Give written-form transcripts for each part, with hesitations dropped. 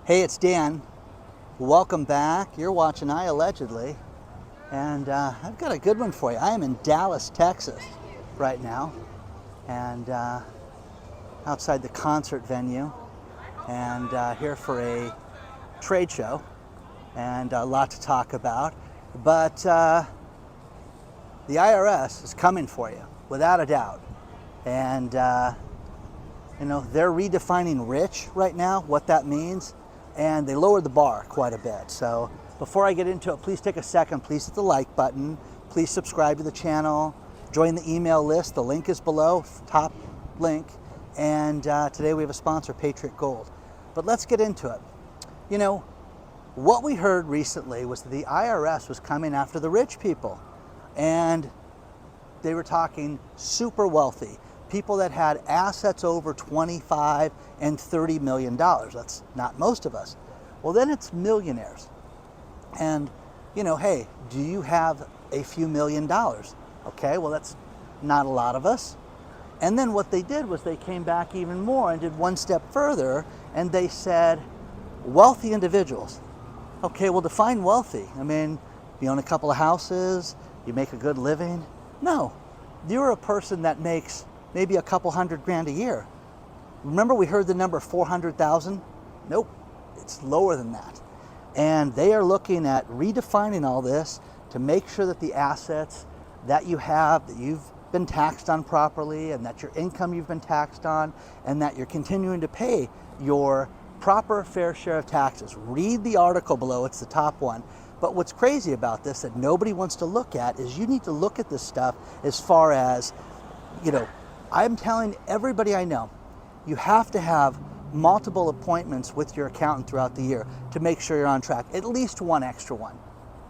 Hey, it's Dan. Welcome back. You're watching iAllegedly, and I've got a good one for you. I am in Dallas, Texas right now, and outside the concert venue, and here for a trade show, and a lot to talk about. But the IRS is coming for you, without a doubt. And you know, they're redefining rich right now, what that means, and they lowered the bar quite a bit. So before I get into it, please take a second, please hit the like button, please subscribe to the channel, join the email list, the link is below, top link, and today we have a sponsor, Patriot Gold. But let's get into it. You know, what we heard recently was that the IRS was coming after the rich people, and they were talking super wealthy, people that had assets over 25 and 30 million dollars. That's not most of us. Well, then it's millionaires. And, you know, hey, do you have a few $1 million? Okay, well, that's not a lot of us. And then what they did was they came back even more and did one step further, and they said, wealthy individuals. Okay, well, define wealthy. I mean, you own a couple of houses, you make a good living? No, you're a person that makes maybe a couple $100,000 a year. Remember we heard the number 400,000? Nope, it's lower than that. And they are looking at redefining all this to make sure that the assets that you have, that you've been taxed on properly, and that your income you've been taxed on, and that you're continuing to pay your proper fair share of taxes. Read the article below, it's the top one. But what's crazy about this that nobody wants to look at is you need to look at this stuff as far as, you know, I'm telling everybody I know, you have to have multiple appointments with your accountant throughout the year to make sure you're on track. At least one extra one.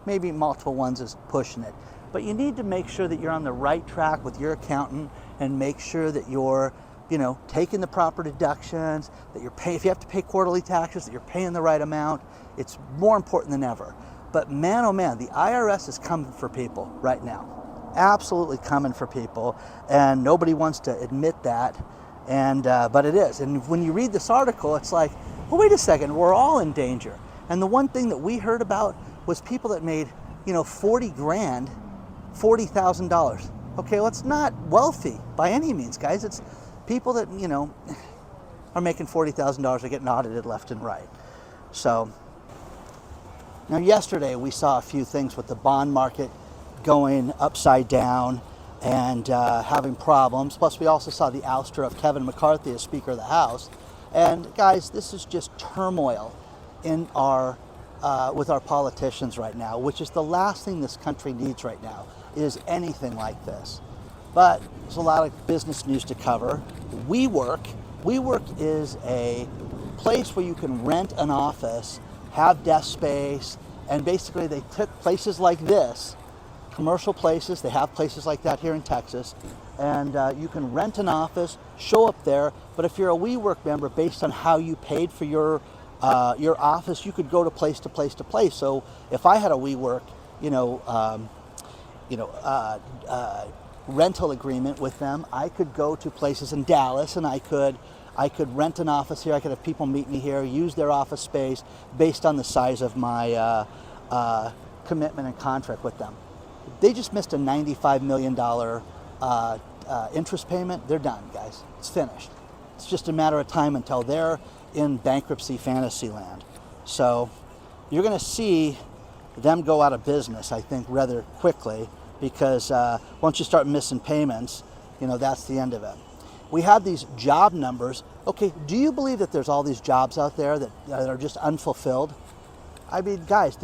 Maybe multiple ones is pushing it. But you need to make sure that you're on the right track with your accountant and make sure that you're, you know, taking the proper deductions, that you're paying, if you have to pay quarterly taxes, that you're paying the right amount. It's more important than ever. But man, oh man, the IRS is coming for people right now. Absolutely coming for people, and nobody wants to admit that, and but it is. And when you read this article, it's like, well, wait a second, we're all in danger. And the one thing that we heard about was people that made, you know, 40 grand, $40,000. Okay, well, it's not wealthy by any means, guys. It's people that, you know, are making $40,000 are getting audited left and right. So now yesterday we saw a few things with the bond market going upside down and having problems. Plus, we also saw the ouster of Kevin McCarthy as Speaker of the House. And guys, this is just turmoil in our with our politicians right now, which is the last thing this country needs right now, is anything like this. But there's a lot of business news to cover. WeWork is a place where you can rent an office, have desk space, and basically they took places like this, commercial places, they have places like that here in Texas, and you can rent an office, show up there, but if you're a WeWork member, based on how you paid for your office, you could go to place to place to place. So if I had a WeWork, rental agreement with them, I could go to places in Dallas, and I could rent an office here, I could have people meet me here, use their office space based on the size of my commitment and contract with them. They just missed a $95 million interest payment. They're done, guys. It's finished. It's just a matter of time until they're in bankruptcy fantasy land. So you're going to see them go out of business, I think, rather quickly, because once you start missing payments, you know, that's the end of it. We have these job numbers. Okay, do you believe that there's all these jobs out there that are just unfulfilled? I mean, guys,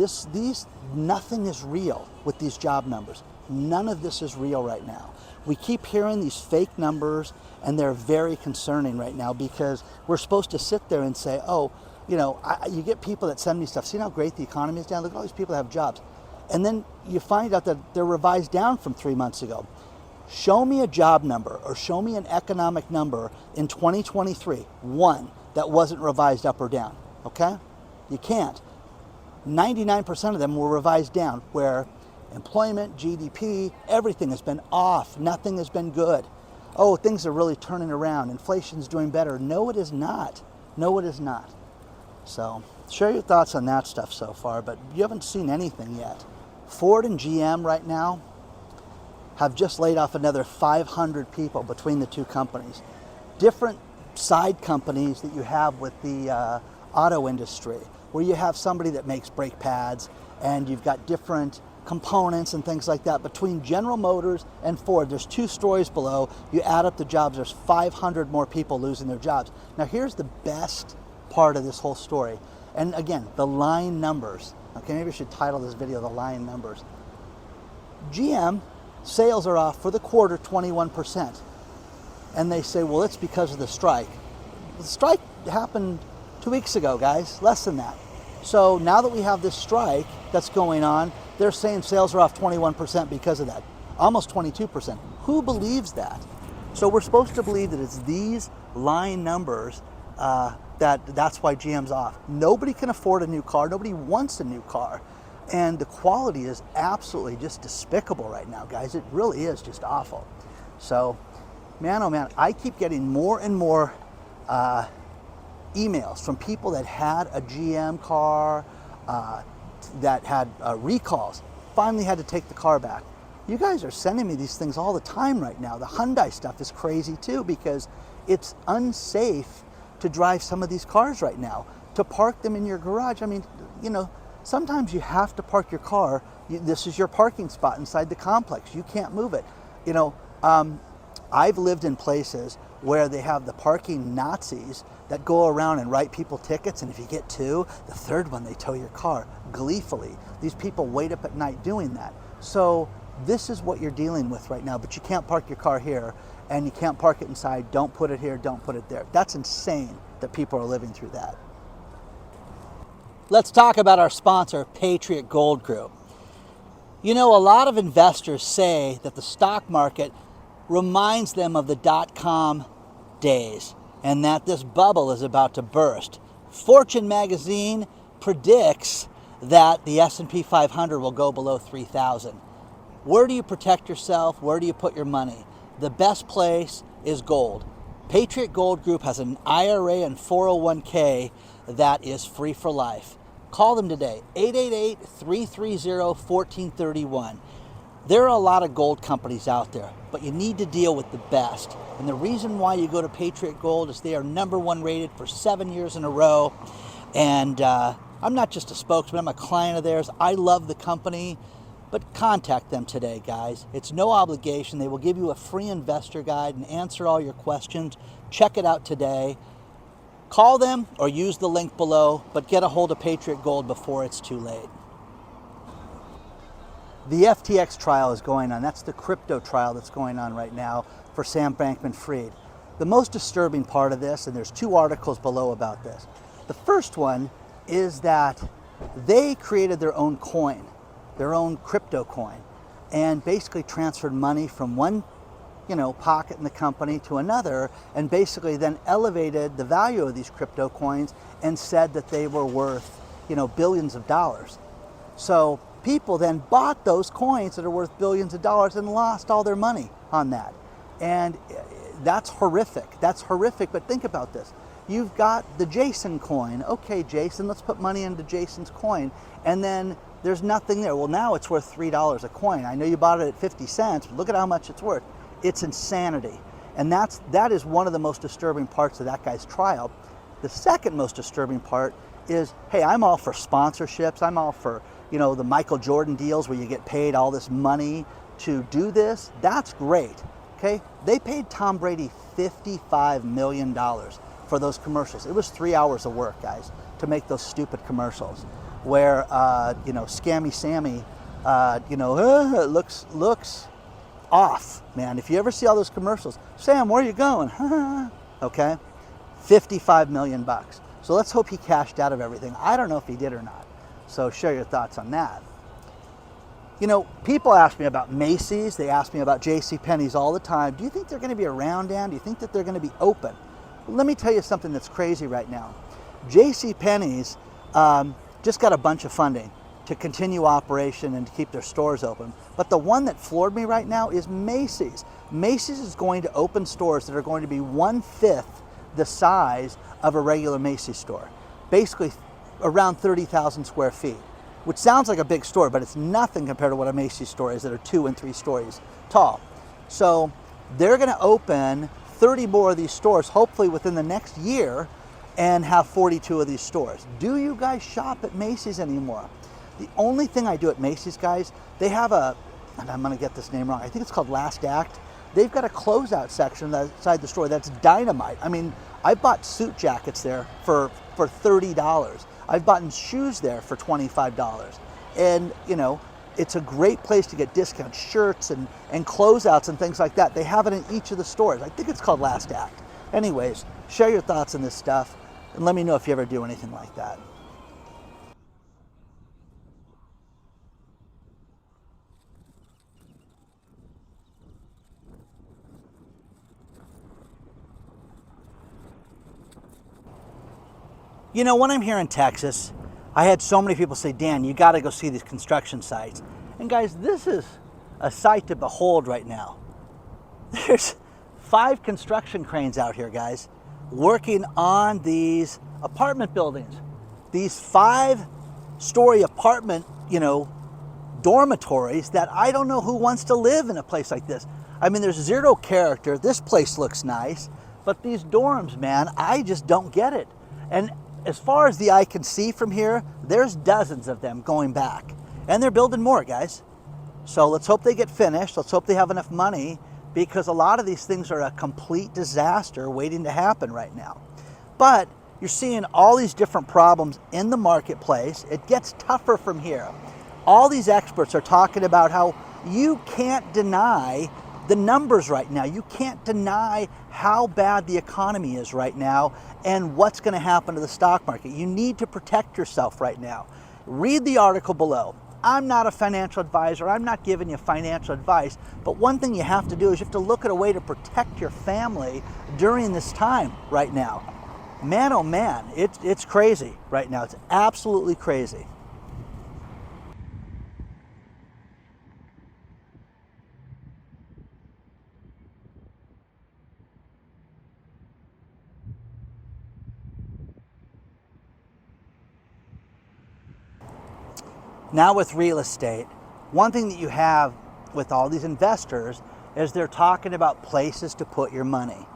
nothing is real with these job numbers. None of this is real right now. We keep hearing these fake numbers, and they're very concerning right now, because we're supposed to sit there and say, oh, you know, you get people that send me stuff. See how great the economy is down? Look at all these people that have jobs. And then you find out that they're revised down from 3 months ago. Show me a job number or show me an economic number in 2023, one that wasn't revised up or down, okay? You can't. 99% of them were revised down, where employment, GDP, everything has been off. Nothing has been good. Oh, things are really turning around. Inflation's doing better. No, it is not. No, it is not. So share your thoughts on that stuff so far, but you haven't seen anything yet. Ford and GM right now have just laid off another 500 people between the two companies. Different side companies that you have with the auto industry, where you have somebody that makes brake pads and you've got different components and things like that. Between General Motors and Ford, there's 2 stories below. You add up the jobs, there's 500 more people losing their jobs. Now here's the best part of this whole story. And again, the line numbers. Okay, maybe I should title this video The Line Numbers. GM sales are off for the quarter 21%. And they say, well, it's because of the strike. The strike happened 2 weeks ago, guys, less than that. So now that we have this strike that's going on, they're saying sales are off 21% because of that, almost 22%. Who believes that? So we're supposed to believe that it's these line numbers that's why GM's off. Nobody can afford a new car. Nobody wants a new car. And the quality is absolutely just despicable right now, guys. It really is just awful. So, man, oh man, I keep getting more and more emails from people that had a GM car, that had recalls, finally had to take the car back. You guys are sending me these things all the time right now. The Hyundai stuff is crazy too, because it's unsafe to drive some of these cars right now, to park them in your garage. I mean, you know, sometimes you have to park your car. This is your parking spot inside the complex. You can't move it. You know, I've lived in places where they have the parking Nazis that go around and write people tickets, and if you get 2, the 3rd one they tow your car gleefully. These people wait up at night doing that. So this is what you're dealing with right now, but you can't park your car here, and you can't park it inside. Don't put it here, don't put it there. That's insane that people are living through that. Let's talk about our sponsor, Patriot Gold Group. You know, a lot of investors say that the stock market reminds them of the dot-com days and that this bubble is about to burst. Fortune magazine predicts that the S&P 500 will go below 3,000. Where do you protect yourself? Where do you put your money? The best place is gold. Patriot Gold Group has an IRA and 401k that is free for life. Call them today, 888-330-1431. There are a lot of gold companies out there, but you need to deal with the best. And the reason why you go to Patriot Gold is they are #1 rated for 7 years in a row. And I'm not just a spokesman, I'm a client of theirs. I love the company, but contact them today, guys. It's no obligation. They will give you a free investor guide and answer all your questions. Check it out today. Call them or use the link below, but get a hold of Patriot Gold before it's too late. The FTX trial is going on. That's the crypto trial that's going on right now for Sam Bankman-Fried. The most disturbing part of this, and there's 2 articles below about this. The first one is that they created their own coin, their own crypto coin, and basically transferred money from one pocket in the company to another, and basically then elevated the value of these crypto coins and said that they were worth, billions of dollars. So people then bought those coins that are worth billions of dollars and lost all their money on that. And that's horrific. That's horrific, but think about this. You've got the Jason coin. Okay, Jason, let's put money into Jason's coin. And then there's nothing there. Well, now it's worth $3 a coin. I know you bought it at 50 cents, but look at how much it's worth. It's insanity. And that is one of the most disturbing parts of that guy's trial. The second most disturbing part is, hey, I'm all for sponsorships. I'm all for, the Michael Jordan deals where you get paid all this money to do this. That's great, okay? They paid Tom Brady $55 million for those commercials. It was 3 hours of work, guys, to make those stupid commercials where, Scammy Sammy, looks off, man. If you ever see all those commercials, Sam, where are you going? Okay, $55 million. So let's hope he cashed out of everything. I don't know if he did or not. So share your thoughts on that. People ask me about Macy's. They ask me about JCPenney's all the time. Do you think they're going to be around, Dan? Do you think that they're going to be open? Well, let me tell you something that's crazy right now. JCPenney's just got a bunch of funding to continue operation and to keep their stores open. But the one that floored me right now is Macy's. Macy's is going to open stores that are going to be 1/5 the size of a regular Macy's store. basically around 30,000 square feet, which sounds like a big store, but it's nothing compared to what a Macy's store is that are 2 and 3 stories tall. So they're going to open 30 more of these stores, hopefully within the next year, and have 42 of these stores. Do you guys shop at Macy's anymore? The only thing I do at Macy's, guys, they have and I'm going to get this name wrong, I think it's called Last Act. They've got a closeout section outside the store that's dynamite. I mean, I bought suit jackets there for $30. I've bought shoes there for $25. And, you know, it's a great place to get discount shirts and closeouts and things like that. They have it in each of the stores. I think it's called Last Act. Anyways, share your thoughts on this stuff and let me know if you ever do anything like that. You know, when I'm here in Texas, I had so many people say, Dan, you got to go see these construction sites. And guys, this is a sight to behold right now. There's 5 construction cranes out here, guys, working on these apartment buildings. These 5-story apartment, you know, dormitories that I don't know who wants to live in a place like this. I mean, there's zero character. This place looks nice, but these dorms, man, I just don't get it. And as far as the eye can see from here, there's dozens of them going back. And they're building more, guys. So let's hope they get finished. Let's hope they have enough money, because a lot of these things are a complete disaster waiting to happen right now. But you're seeing all these different problems in the marketplace. It gets tougher from here. All these experts are talking about how you can't deny the numbers right now. You can't deny how bad the economy is right now and what's going to happen to the stock market. You need to protect yourself right now. Read the article below. I'm not a financial advisor. I'm not giving you financial advice. But one thing you have to do is you have to look at a way to protect your family during this time right now. Man, oh man, it's crazy right now. It's absolutely crazy. Now with real estate, one thing that you have with all these investors is they're talking about places to put your money.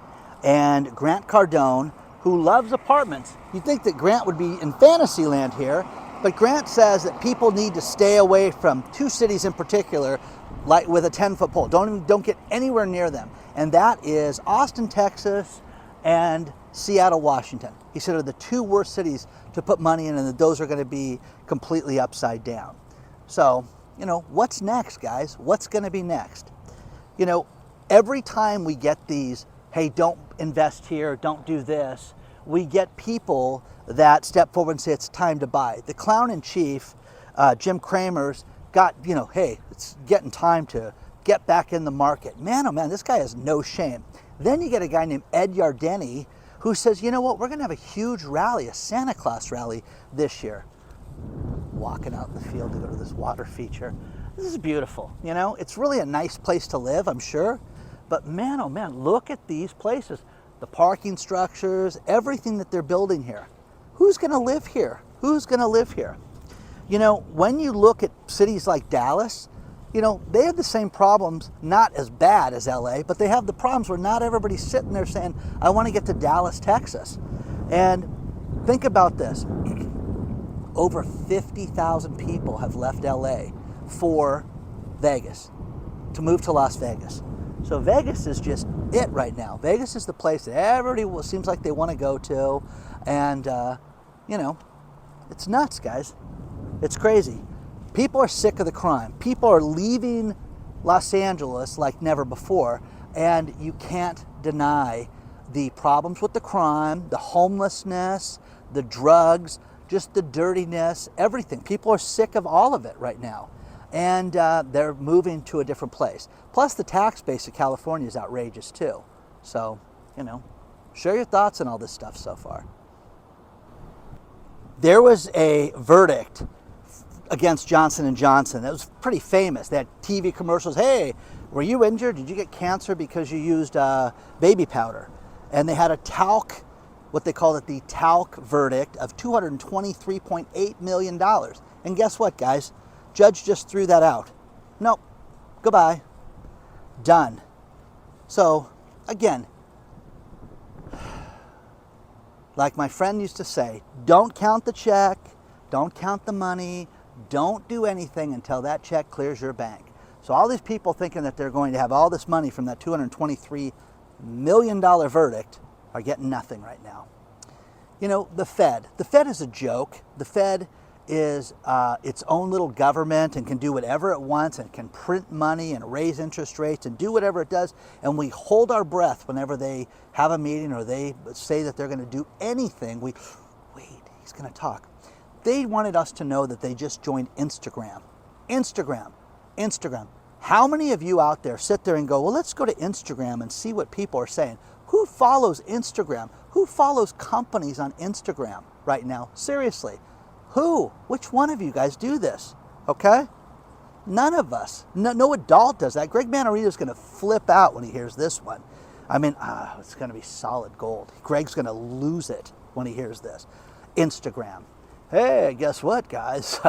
And Grant Cardone, who loves apartments, you'd think that Grant would be in fantasy land here, but Grant says that people need to stay away from 2 cities in particular, like with a 10-foot pole. Don't get anywhere near them. And that is Austin, Texas, and Seattle, Washington. He said are the 2 worst cities to put money in, and that those are going to be completely upside down. So, you know, what's next, guys? What's going to be next? You know, every time we get these, hey, don't invest here, don't do this, we get people that step forward and say it's time to buy. The clown in chief, Jim Cramer's got, you know, hey, it's getting time to get back in the market. Man, oh man, this guy has no shame. Then you get a guy named Ed Yardeni who says, you know what, we're going to have a huge rally, a Santa Claus rally this year. Walking out in the field to go to this water feature. This is beautiful, you know. It's really a nice place to live, I'm sure. But man, oh man, look at these places. The parking structures, everything that they're building here. Who's going to live here? Who's going to live here? You know, when you look at cities like Dallas, you know, they have the same problems, not as bad as LA, but they have the problems where not everybody's sitting there saying, I want to get to Dallas, Texas. And think about this. Over 50,000 people have left LA for Vegas, to move to Las Vegas. So Vegas is just it right now. Vegas is the place that everybody seems like they want to go to. And, you know, it's nuts, guys. It's crazy. People are sick of the crime. People are leaving Los Angeles like never before, and you can't deny the problems with the crime, the homelessness, the drugs, just the dirtiness, everything. People are sick of all of it right now, and they're moving to a different place. Plus, the tax base of California is outrageous too. So, you know, share your thoughts on all this stuff so far. There was a verdict against Johnson & Johnson. It was pretty famous. They had TV commercials. Hey, were you injured? Did you get cancer because you used baby powder? And they had a talc what they called it, the talc verdict of $223.8 million. And guess what, guys? Judge just threw that out. Nope. Goodbye. Done. So, again, like my friend used to say, don't count the check, don't count the money, don't do anything until that check clears your bank. So all these people thinking that they're going to have all this money from that $223 million verdict are getting nothing right now. You know, the Fed is a joke. The Fed is its own little government and can do whatever it wants and can print money and raise interest rates and do whatever it does. And we hold our breath whenever they have a meeting or they say that they're going to do anything. Wait, he's going to talk. They wanted us to know that they just joined Instagram. Instagram. How many of you out there sit there and go, well, let's go to Instagram and see what people are saying? Who follows Instagram? Who follows companies on Instagram right now? Seriously. Who? Which one of you guys do this? Okay? None of us. No adult does that. Greg Manarino's going to flip out when he hears this one. I mean, it's going to be solid gold. Greg's going to lose it when he hears this. Instagram. Hey, guess what, guys?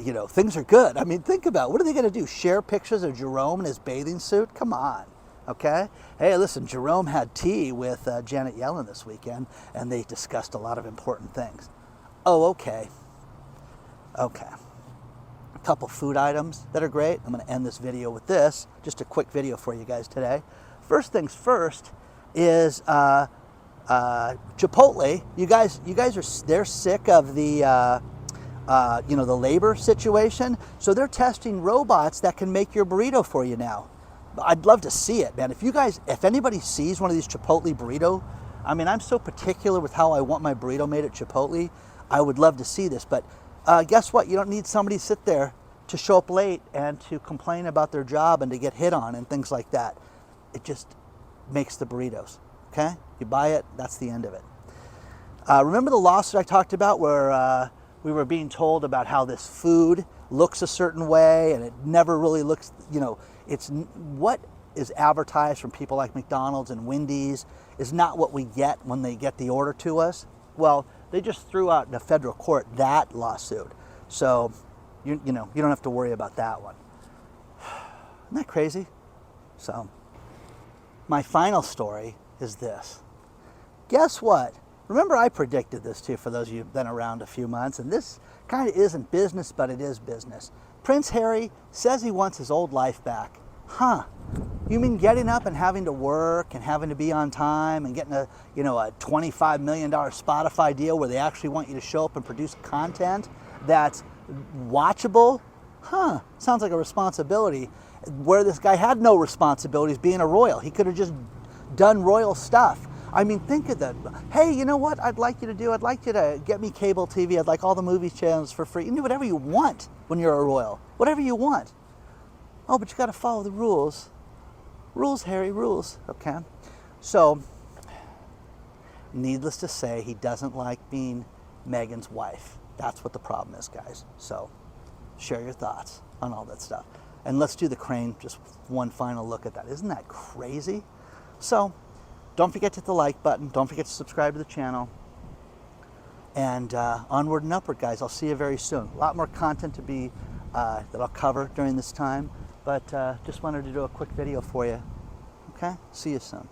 You know, things are good. I mean, think about it. What are they going to do? Share pictures of Jerome in his bathing suit? Come on. Okay? Hey, listen, Jerome had tea with Janet Yellen this weekend, and they discussed a lot of important things. Oh, okay. A couple food items that are great. I'm going to end this video with this. Just a quick video for you guys today. First things first is Chipotle. You guys they're sick of the you know, the labor situation, so they're testing robots that can make your burrito for you now. I'd love to see it, man. If anybody sees one of these Chipotle burrito, I mean, I'm so particular with how I want my burrito made at Chipotle. I would love to see this, but guess what? You don't need somebody to sit there to show up late and to complain about their job and to get hit on and things like that. It just makes the burritos, okay? You buy it, that's the end of it. Remember the lawsuit I talked about where we were being told about how this food looks a certain way and it never really looks, you know, it's what is advertised from people like McDonald's and Wendy's is not what we get when they get the order to us. Well, they just threw out in a federal court that lawsuit. So, you know, you don't have to worry about that one. Isn't that crazy? So, my final story is this. Guess what? Remember I predicted this too, for those of you who've been around a few months, and this kind of isn't business, but it is business. Prince Harry says he wants his old life back. Huh? You mean getting up and having to work and having to be on time and getting a $25 million Spotify deal where they actually want you to show up and produce content that's watchable? Huh? Sounds like a responsibility where this guy had no responsibilities being a royal. He could have just done royal stuff. I mean, think of that. Hey, you know what I'd like you to do? I'd like you to get me cable TV. I'd like all the movie channels for free. You can do whatever you want when you're a royal. Whatever you want. Oh, but you got to follow the rules. Rules, Harry, rules. Okay. So, needless to say, he doesn't like being Meghan's wife. That's what the problem is, guys. So, share your thoughts on all that stuff. And let's do the crane, just one final look at that. Isn't that crazy? So, don't forget to hit the like button. Don't forget to subscribe to the channel. And onward and upward, guys. I'll see you very soon. A lot more content to be that I'll cover during this time. But just wanted to do a quick video for you. Okay? See you soon.